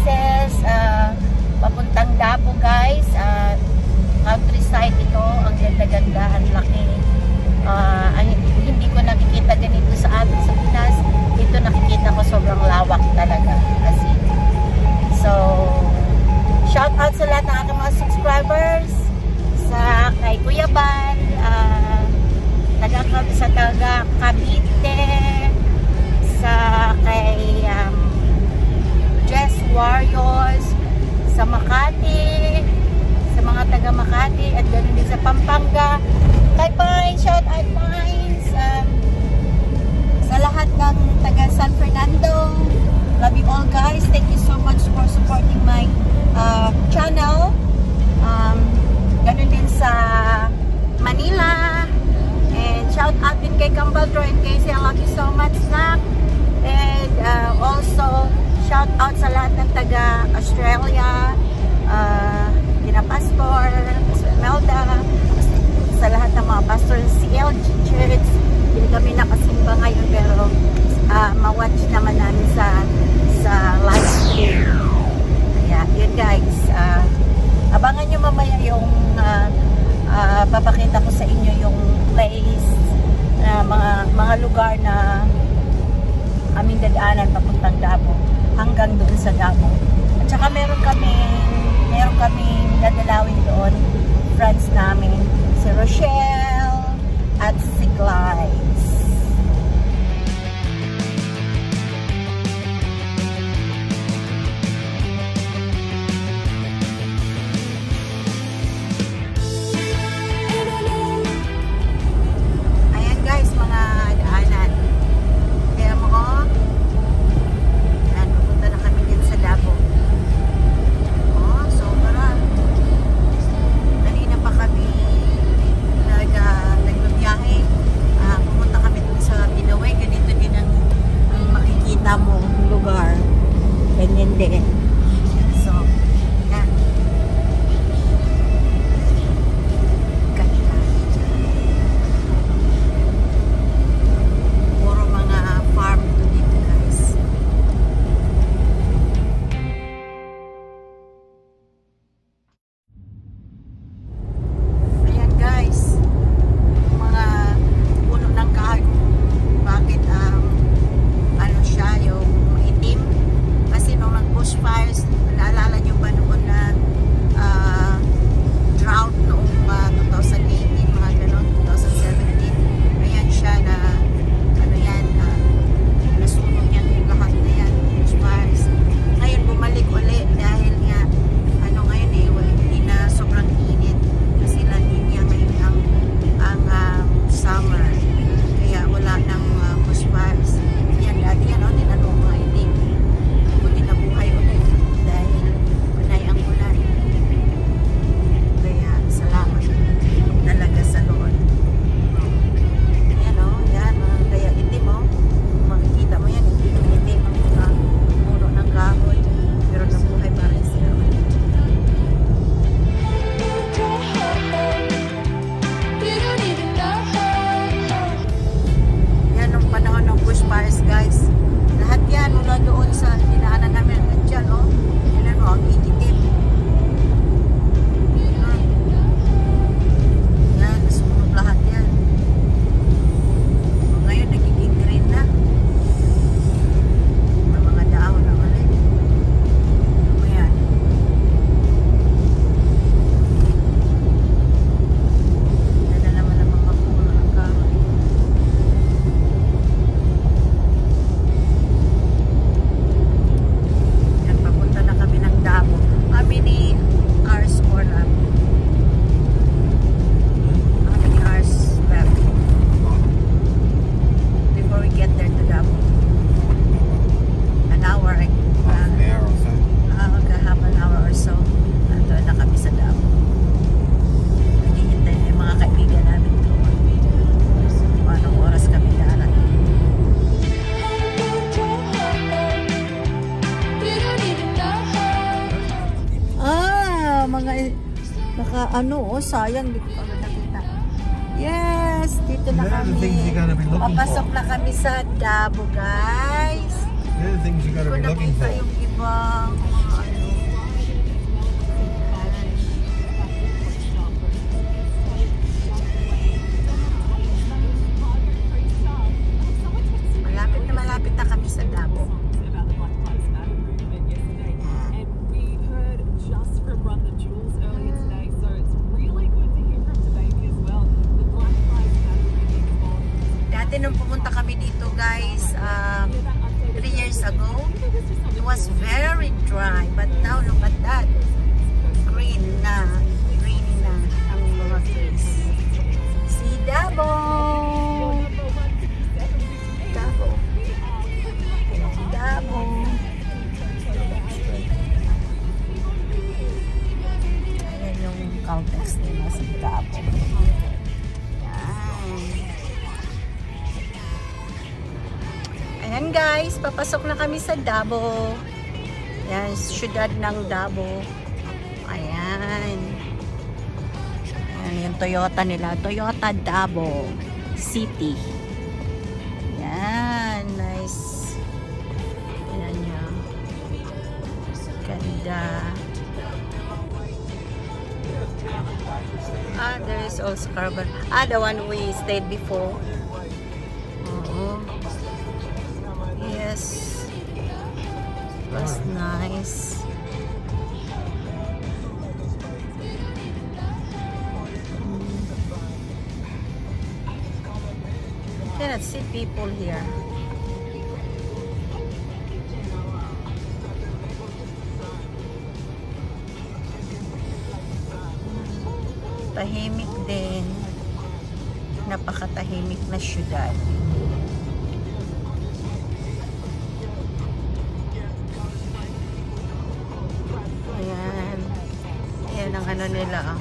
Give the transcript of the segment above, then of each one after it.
places papuntang Davao guys. Countryside ito, ang ganda-ganda, ang laki. Hindi ko nakikita ganito sa atin sa Pinas. Ito nakikita ko sobrang lawak talaga kasi. So shout out sa lahat ng aking mga subscribers, sa kay Kuya Ban, sa taga Cavite, sa kay Jess Warriors, sa Makati, sa mga taga Makati, at ganoon din sa Pampanga. Kay Pines, shout out Pines, sa lahat ng taga San Fernando. Love you all guys. Thank you so much for supporting my channel. Ganun din sa Manila. And shout out din kay Cambaldro and Casey. I love you so much, Snack. And also shout out sa lahat ng taga Australia, kina Pastor, Melda, sa lahat ng mga pastor ng CLG Church. Hindi kami nakasimba ngayon pero ma-watch naman namin sa live stream. Yeah, yun guys. Abangan nyo mamaya yung papakita ko sa inyo yung place, mga lugar na aming dadaanan papuntang Davao hanggang doon sa Davao. At saka meron kaming dadalawin doon, friends namin, si Rochelle at si Clyde. Sayang, dito ko nakita. Yes, dito na kami. Papasok na kami sa Davao, guys. They're the things you gotta be looking for. Yung ibang Caltex din sa Davao. Ayan guys, papasok na kami sa Davao. Ayan, syudad ng Davao. Ayan. Ayan yung Toyota nila. Toyota Davao City. Ayan, nice. Ayan niya. Ganda. Ah, there is also carbon. Ah, the one we stayed before. Oo. Yes. Was nice. Cannot see people here. Tahimik din. Napakatahimik na syudad. Ayan. Ayan ang ano nila.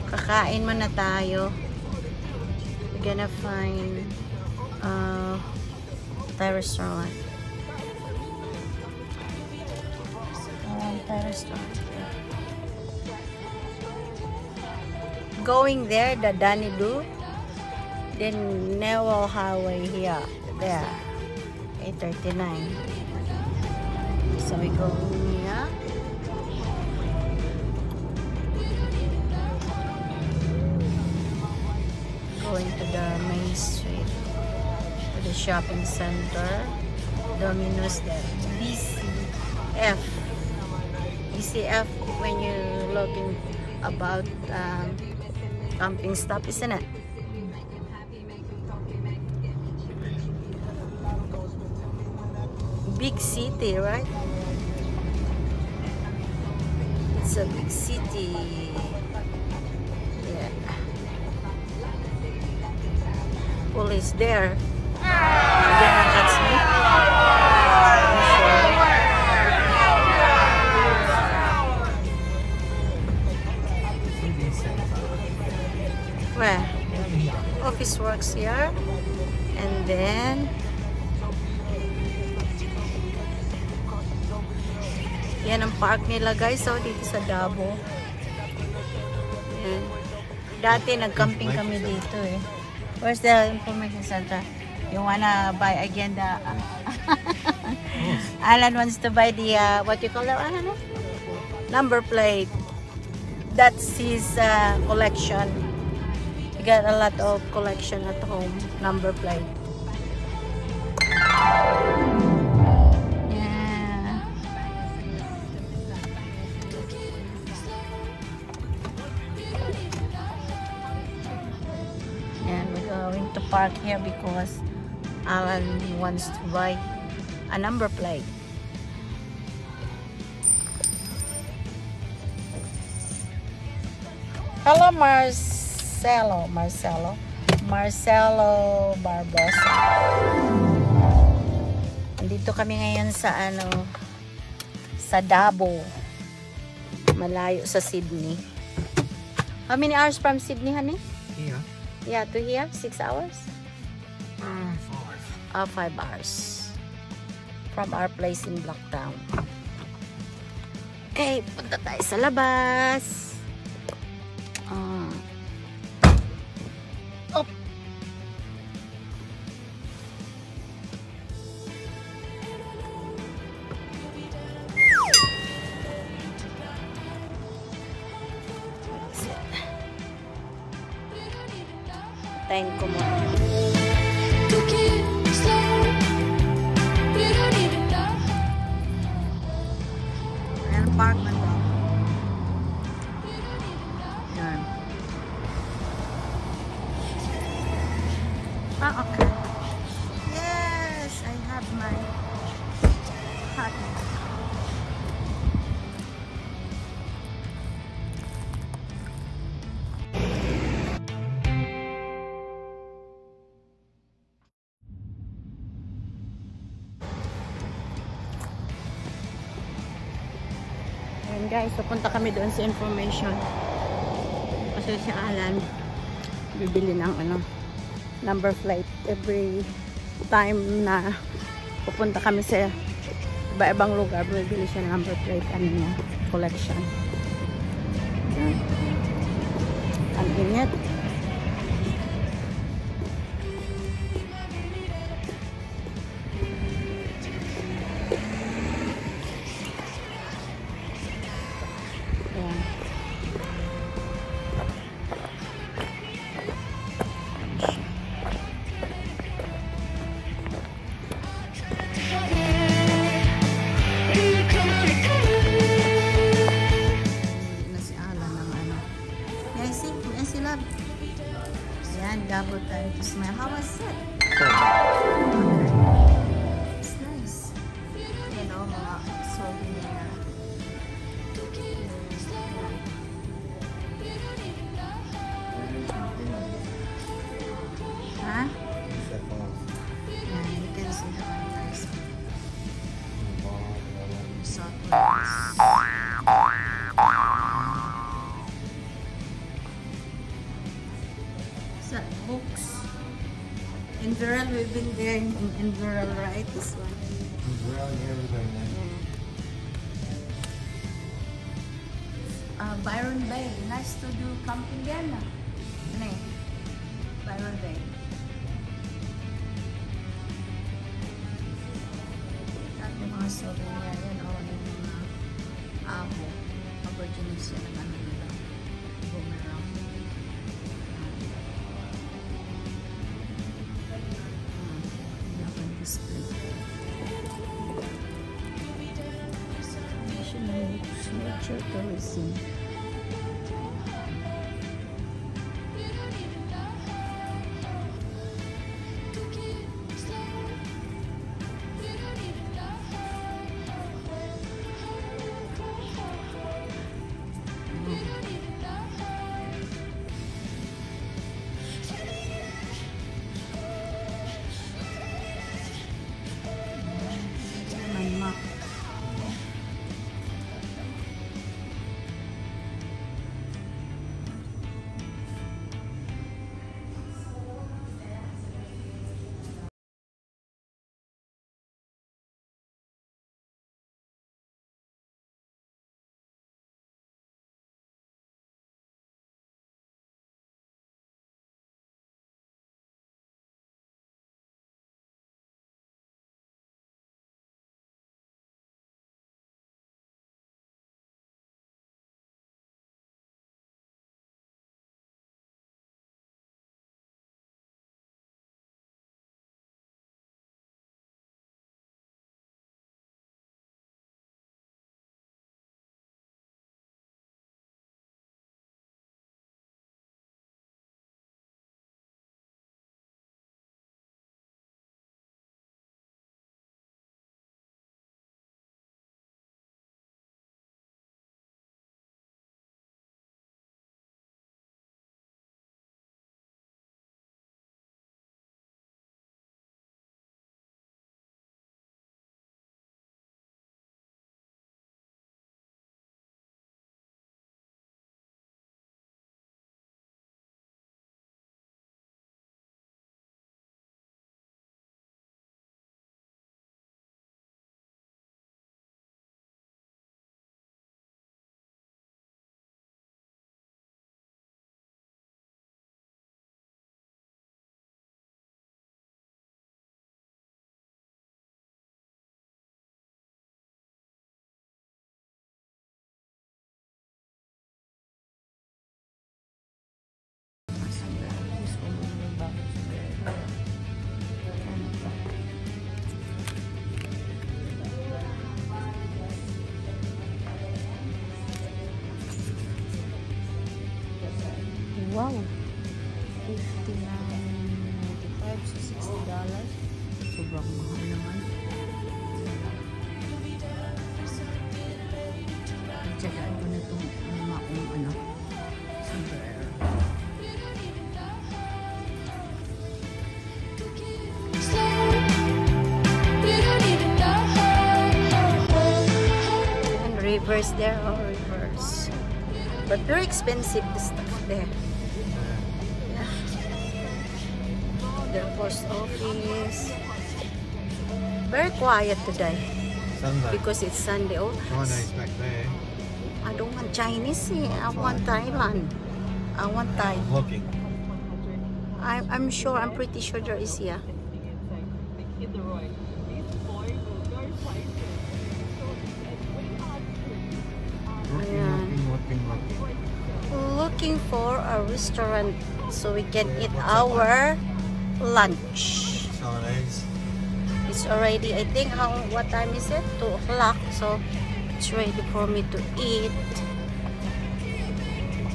Kakain muna tayo. We're gonna find Thai restaurant. Thai restaurant. Going there, the Danidu. Then Newell Highway here. There. 839. So we go here. Going to the main street, to the shopping center. Domino's there. BCF. BCF when you're looking about camping stuff, isn't it? Big city, right? It's a big city. Yeah. Police there. You're gonna catch me. Where? Office works here. And then yan ang park nila guys. So dito sa Davao. Yan. Dati nag-camping kami dito eh. Where's the information center? You wanna buy again the Alan wants to buy the what you call that? I don't know. Number plate. That's his collection. He got a lot of collection at home. Number plate. Yeah. And we're going to park here because Alan wants to buy a number plate. Hello, Marcelo Barbosa. Andito kami ngayon sa sa Davao. Malayo sa Sydney. How many hours from Sydney, honey? Here? Yeah, to here? 6 hours? 5. 5 hours. From our place in Blacktown. Okay, punta tayo sa labas. Oh. Tayin ko muna. Ayan, park man daw. Ayan. Okay. Yes, I have my hot. Ayan guys, pupunta kami doon sa information. Kasi si Alan bibili ng number flight every time na pupunta kami sa iba-ibang lugar, bibili siya ng number plate collection. Ang init. Double time to smile. How was it? It's nice. You know, mga souvenir. Huh? Yeah, you can see how nice. So nice. Books. Inverell, we've been there in Inverell, right? This one. Inverell, yeah, we're very nice. Byron Bay. Nice to do camping there, na? Ano eh? Byron Bay. At yung mga souvenir, yan o, yung mga abo. Aborigines yun ang nila. Boomerang. Nature tourism. Wow! $59.95 to $60. Sobrang mahal naman. Tsagaan ko na itong maong sombrero. And reverse there or But very expensive, the stuff there. Yeah. The post office. Very quiet today Sunday. because it's Sunday. Oh, Chinese back there. I don't want Chinese here. I want Thailand. I want Thai. Looking. I'm sure, I'm pretty sure there is here. Looking for a restaurant so we can eat our lunch. Chinese. It's already, I think, what time is it? 2 o'clock. So it's ready for me to eat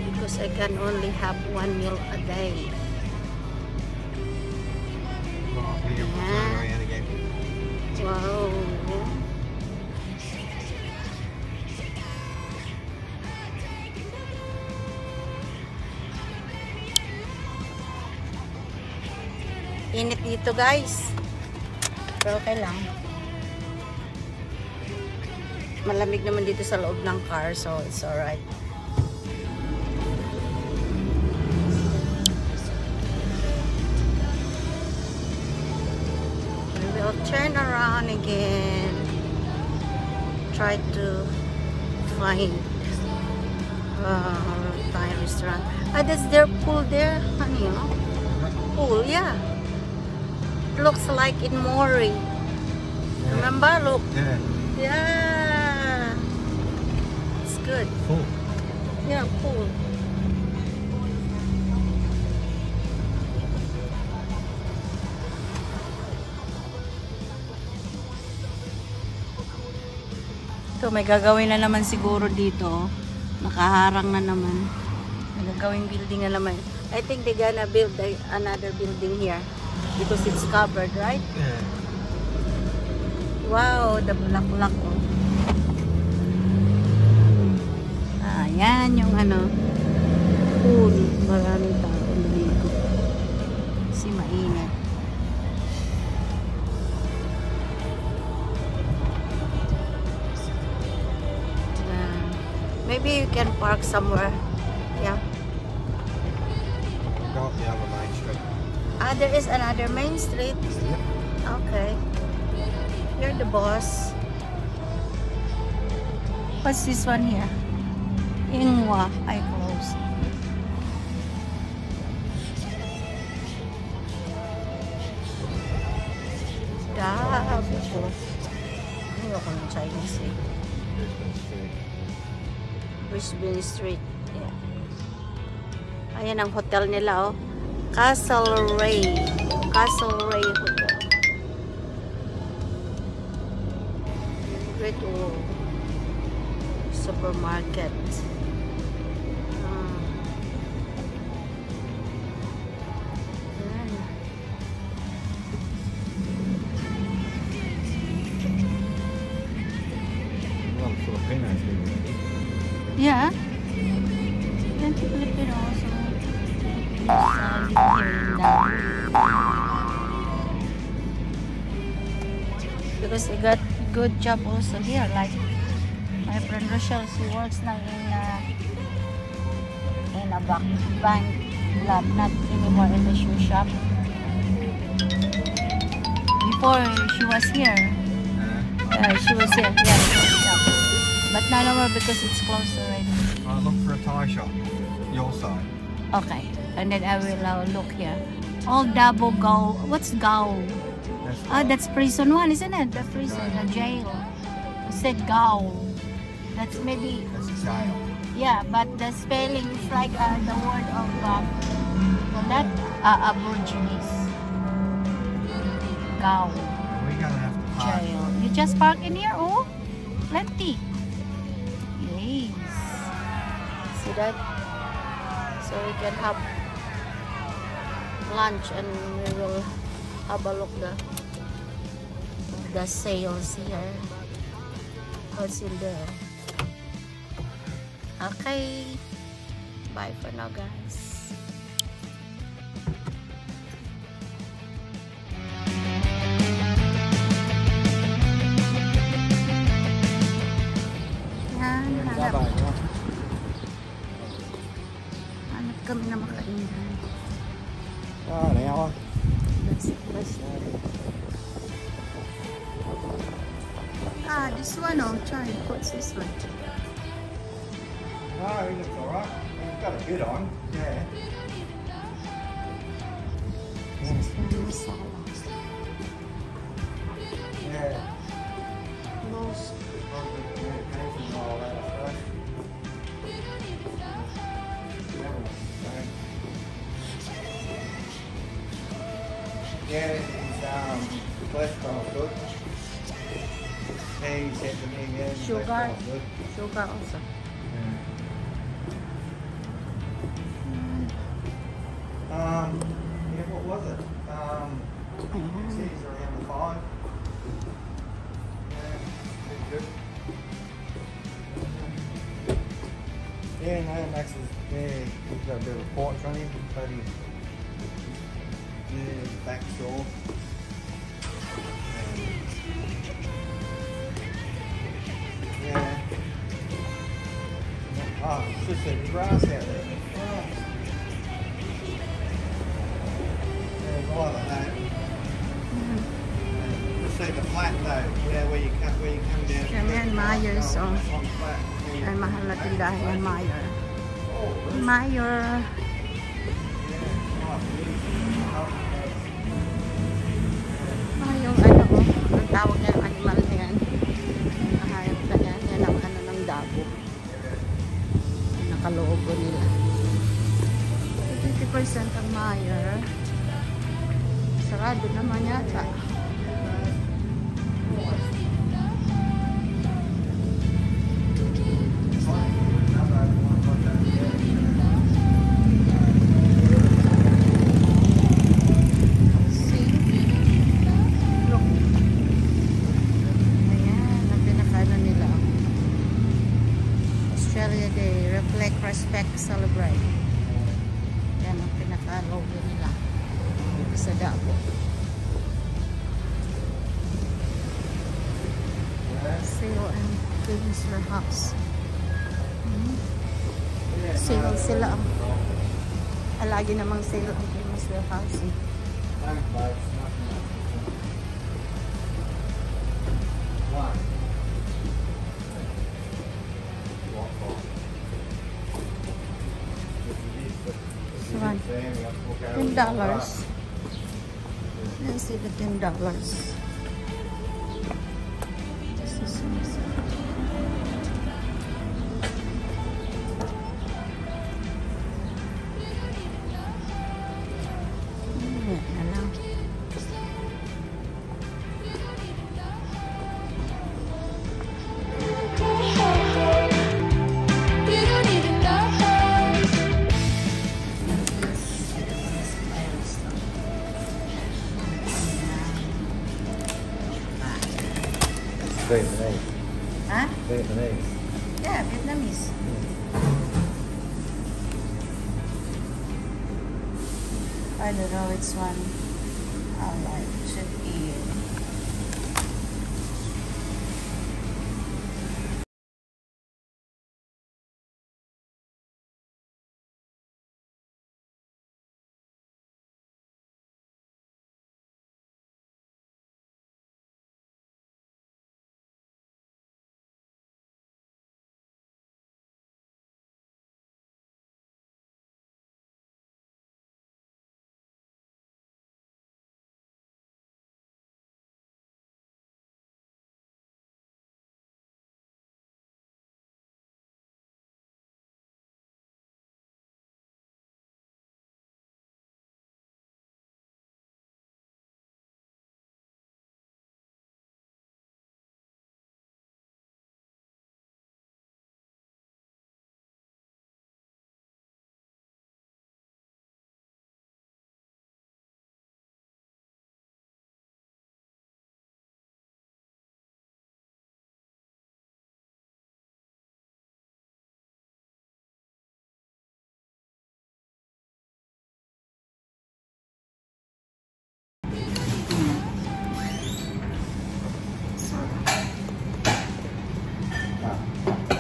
because I can only have 1 meal a day. Wow. Init dito, guys. Pero okay lang. Malamig naman dito sa loob ng car, so it's alright. We'll turn around again. Try to find Thai restaurant. Ah, that's their pool there, honey. Oh? Pool, yeah. Looks like in Mori. Yeah. Remember? Look. Yeah. Yeah. It's good. Full. Yeah, pool. Ito, may gagawin na naman siguro dito. Nakaharang na naman. May gagawing building na naman. I think they're gonna build another building here. Because it's covered, right? Yeah. Wow, the bulaklak. Oh. Ah, yan yung ano. Pool. Maraming tao dito. Kasi mainit. Maybe you can park somewhere. Yeah. Go up the other main street. Ah, there is another main street. Okay. You're the boss. What's this one here? Ingwa. I close. Ano ko ng Chinese eh? Brisbane Street. Yeah. Ayan ang hotel nila, oh. Castle Ray. Castle Ray Hotel. Great Wall. Supermarket. Ayan. Well, Filipinos do. Yeah. Yan si Filipino also. Because they got good job also here. Like my friend Rochelle, she works now in a bank lab, not anymore in the shoe shop. Before she was here. She was here. Yeah, shoe shop. But not anymore because it's closed already. I look for a Thai shop. Your side. Okay, and then I will look here. All double go. What's go? Ah, that's prison one, isn't it? The prison, the jail. You said go. That's maybe. That's a jail. Yeah, but the spelling is like the word of not Aborigines. Go. We're gonna have to park. Jail. You just park in here, oh, plenty. Yes. See that? So we can have lunch and we will have a look the sales here. What's in there? Okay. Bye for now, guys. Ah, this one, oh, try. What's this one? No, he looks alright. He's got a bit on. Yeah. This one, masala. Yeah. Most. Yeah, his cholesterol's good. Yeah, he said to me, yeah, his Sugar. cholesterol's good. Sugar also. Yeah, what was it? He's around the 5. Yeah, pretty good. Yeah, no, Max is, yeah, he's got a bit of a porch on him, but he's, yeah, back sore. Yeah. Oh, it's just a grass out there. Oh. Yeah, I like that. You see the flat though, yeah, where you come down. Yan, Myers, oh. On flat. Yeah. Ay, mahal na tindahan yan, Meyer. Meyer. Ah, yung ano ko, ang tawag niya ng animal na yan. Nakahayap na yan. Yan ang ano ng dabo. Nakaloobo nila. 50% ang Meyer. Sarado naman yata. Respect, celebrate. Yan ang pinaka-logo nila dito sa Davao. Sale and Famous Warehouse. Sale sila ang lagi namang sale ang Famous Warehouse. $10. Let's see the $10. This is Vietnamese. huh? Vietnamese. Yeah, Vietnamese. I don't know which one I like. Should be.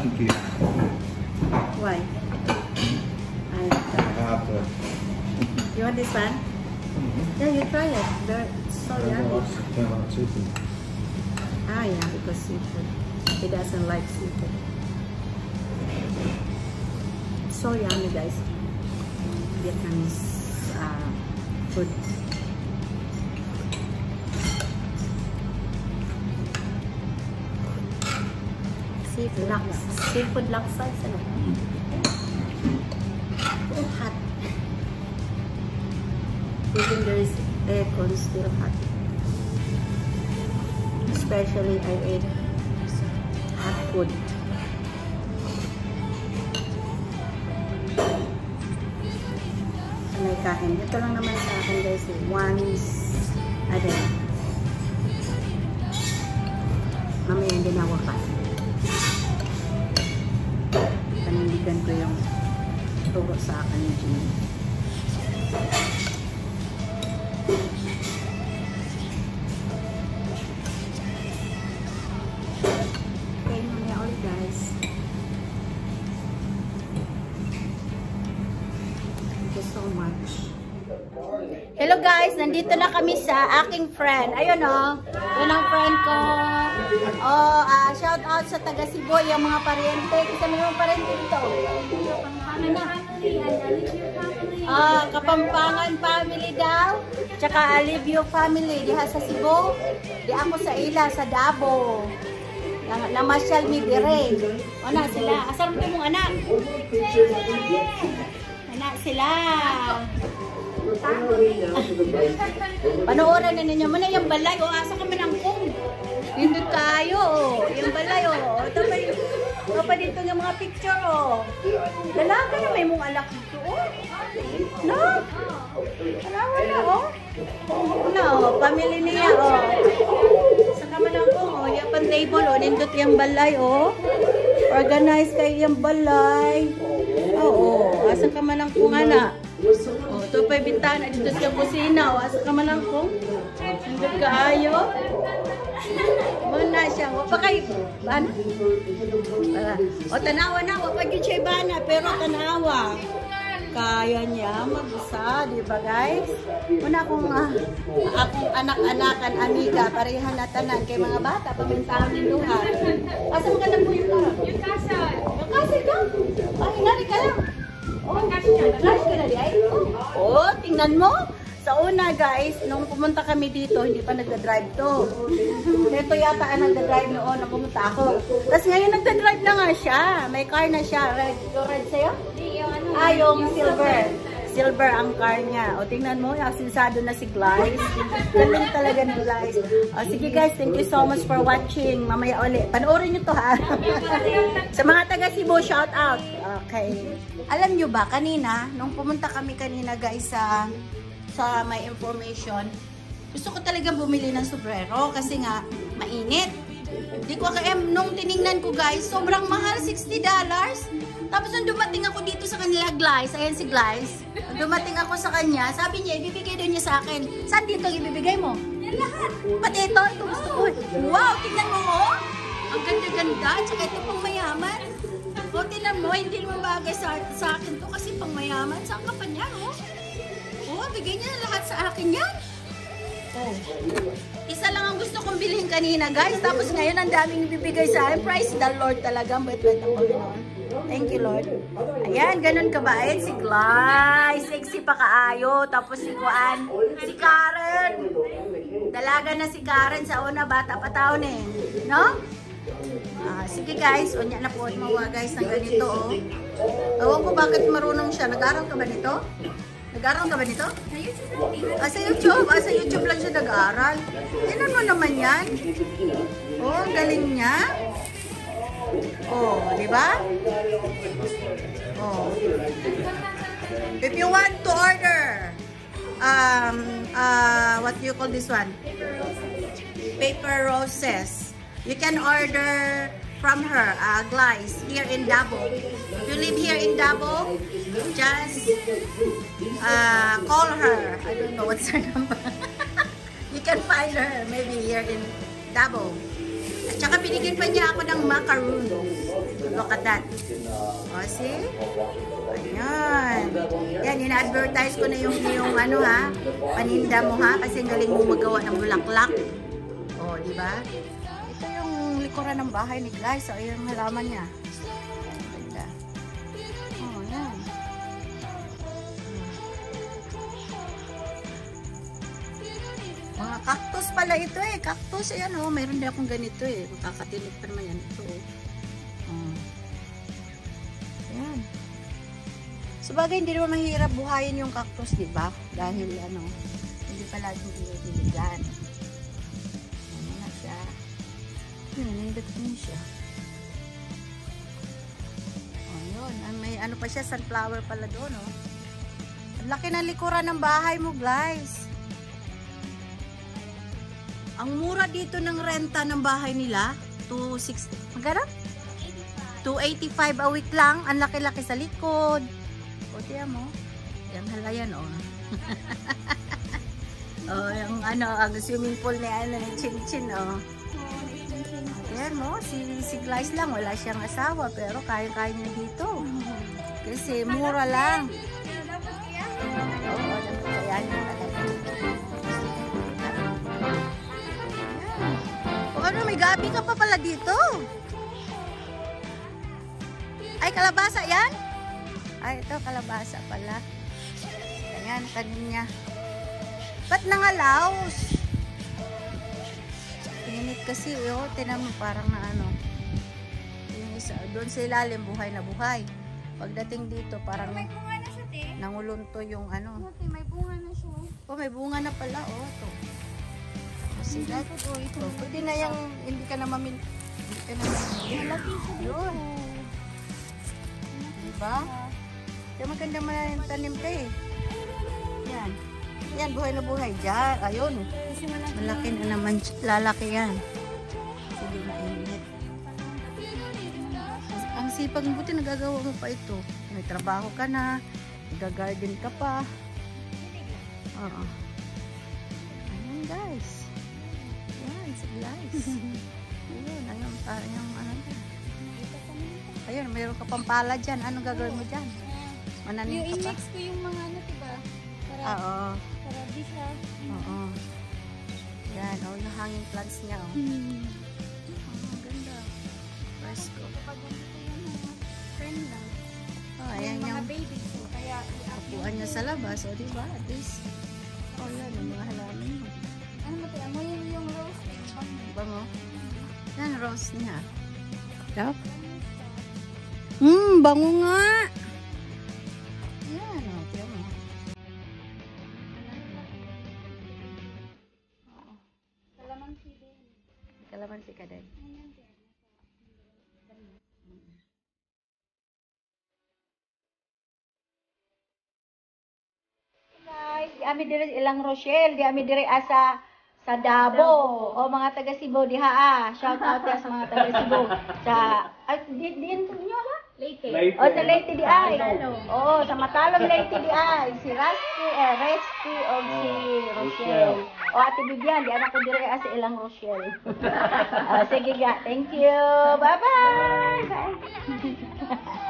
Thank you. Why? You want this one? Yeah, you try it. It's so yummy. Ah, yeah, because seafood. He doesn't like seafood. So yummy, guys. Vietnamese food. Seafood laksa. So hot. Even there is aircon, still hot. Especially I ate hot food. May kain. Ito lang naman sa akin, guys. Once a day. Mamaya hindi na wakas. Panindigan ko yung turo sa akin ni Jimmy. Okay, mamaya ulit, guys. Thank you so much. Hello guys, nandito na kami sa aking friend. Ayun o, yun ang friend ko. Shout out sa taga Cebu, yung mga pariente. Isa mo yung pariente dito. Kapampangan family daw. Tsaka Alivio family diha sa Cebu. Di ako sa ila, sa Davao. Namasyal mi dire. O na sila. Asal mo mong anak? Anak sila. Panoorin na ninyo. Muna yung balay. O, asa ka man ang kong. Hindot kayo. Yung balay. O. Ito pa dito yung mga picture. O. Dalaga na may mong anak dito. O. No? Alawa na. O. No. Family niya. O. Saka man ang kong. O. Yung pan table. O. Nindot yung balay. O. Organize kayo yung balay. Oo. Asa ka man ang kong anak. Oh, ito pa yung bintana dito sa kusina. O, asa ka man lang kung hanggang kaayo. Muna siya. O, pa kayo. Bana? O, tanawa na. O, pag yun siya bana. Pero tanawa. Kaya niya mag-isa. Diba, guys? Muna akong anak-anakan, amiga. Parehan na tanan kay mga bata. Pabintahan ng luha. Asa mo ka lang po yung parang? Yung kasal. Yung kasal ka? Ay, nari ka lang. Flash ka na di ay? Oh, tingnan mo. Sa una guys, nung pumunta kami dito, hindi pa nagda-drive to. Ito yata ang nagda-drive noon na pumunta ako. Tapos ngayon nagda-drive na nga siya. May car na siya. Red. Yung red sa'yo? Yung silver. Silver ang car niya. O tingnan mo, aksisado na si Glyce. Galing talaga ni Glyce. O sige guys, thank you so much for watching. Mamaya ulit. Panoorin nyo to ha. Sa mga taga Cebu, shout out. Okay. Alam nyo ba, kanina, nung pumunta kami kanina guys sa may information, gusto ko talaga bumili ng sombrero kasi nga, mainit. Di ko nung tiningnan ko guys, sobrang mahal, $60. Tapos nung dumating ako dito sa kanila, Glyce, ayan si Glyce, dumating ako sa kanya, sabi niya, ibibigay daw niya sa akin. Saan dito ibibigay mo? Yan lahat. Pati ito gusto ko. Wow, tingnan mo oh. Ang ganda-ganda, tsaka ito pang mayaman. O, tingnan mo, hindi naman bagay sa akin to kasi pang mayaman. Saan ka pa niya, oh? Oh, bigay niya lahat sa akin yan. Oh. Isa lang ang gusto kong bilhin kanina, guys. Tapos ngayon, ang daming ibibigay sa akin. Praise the Lord talaga. Ang bait-bait ng Panginoon. Thank you, Lord. Ayan, ganun kabait. Si Glyce. Sexy pa kaayo. Tapos si Juan. Si Karen. Dalaga na si Karen sa una. Bata pa taon eh. No? Sige guys. O niya na po. Mawa guys ng ganito. Oh. Ewan ko bakit marunong siya. Nag-aral ka ba nito? Nag-aral ka ba nito? Sa YouTube. Sa YouTube lang siya nag-aral. Tingnan mo naman yan. Oh, galing niya. Oh, di ba? Oh. If you want to order what do you call this one? Paper roses. You can order from her, Glyce, here in Davao. If you live here in Davao, just call her. I don't know what's her number. You can find her maybe here in Davao. At saka binigyan pa niya ako ng macaroon. Look at that. O, see? Ayan. Yan, ina-advertise ko na yung ano ha, paninda mo ha, kasi galing mo magawa ng bulaklak. O, di ba? Ito yung likuran ng bahay ni Glyce. So, ayun ang halaman niya. Ganda. Oh, yan. Mga cactus pala ito eh. Cactus, ayan oh. Mayroon din akong ganito eh. Makakatilip pa naman yan. Ito oh. Ayan. Sabagay, hindi naman mahirap buhayin yung cactus, di ba? Dahil ano, hindi pala diligan. Ano na siya. Nanindot ko niya siya. Oh, yun. May ano pa siya, sunflower pala doon, oh. Ang laki ng likuran ng bahay mo, guys. Ang mura dito ng renta ng bahay nila, 260. Magkano? 285 a week lang. Ang laki-laki sa likod. O, tiyan mo. Yung halayan, oh. Oh, yung ano, ang swimming pool ni ano, ni Chin Chin, oh. Tiyan mo, si Glyce lang, wala siyang asawa, pero kaya-kaya niya dito. Kasi mura lang. Oo, dapat kaya niya talaga. O ano, may gabi ka pa pala dito. Ay, kalabasa yan? Ay, ito, kalabasa pala. Ayan, tanim niya. Ba't nangalaos? Init kasi, oh, tinan mo parang na ano. Yung isa, doon sa ilalim, buhay na buhay. Pagdating dito, parang May bunga na siya, te. nangulunto yung ano. Ate, may bunga na siya. Oh, may bunga na pala, oh, ito. Kasi that, Ito. pwede na yung, hindi ka na mamin, hindi ka na mamin. Malaki siya dito. Yun. Diba? Kaya maganda man yung tanim ka eh. Yan. Yan, buhay na buhay. Diyan, ayun. Kasi malaki. Malaki na naman, lalaki yan. Sige, mainit. Ang sipag, buti nagagawa mo pa ito. May trabaho ka na, nag-garden ka pa. Oo. Ayun guys. Yan, si Glyce. Ayun, ayun, parang yung ano. Ayun, mayroon ka pang pala dyan. Anong gagawin mo dyan? Mananim Yung ka pa? i-mix ko yung mga ano, diba? Oo. Para di siya. Oo. Yan, oh, yung hanging plants niya, oh. Ang ganda. Fresco. Kapag ganito yung mga friend lang. Oh, ayan Yung mga yung baby ko. Kaya i-up upuan niya sa labas, oh, di ba? At least, oh, yan, yung mga halaman mo. Ano mo, te? Amoy yung rose. Bango. Yan, rose niya. Yup. Bango nga. Yan, oh, tiyan mo. Kalamansi din. Kalamansi ka din. Guys, di ami dire ilang Rochelle, di ami dire asa sa Davao. O mga taga Cebu diha. Shout out sa mga taga Cebu. Sa di niyo ha? Leyte. O sa Leyte di ay. Oo, sa Matalom Leyte di ay. Si Resty o si Rochelle. O Ate Bibian, di anak ko dire asa ilang Rochelle. Sige ga, thank you. Bye-bye. Bye.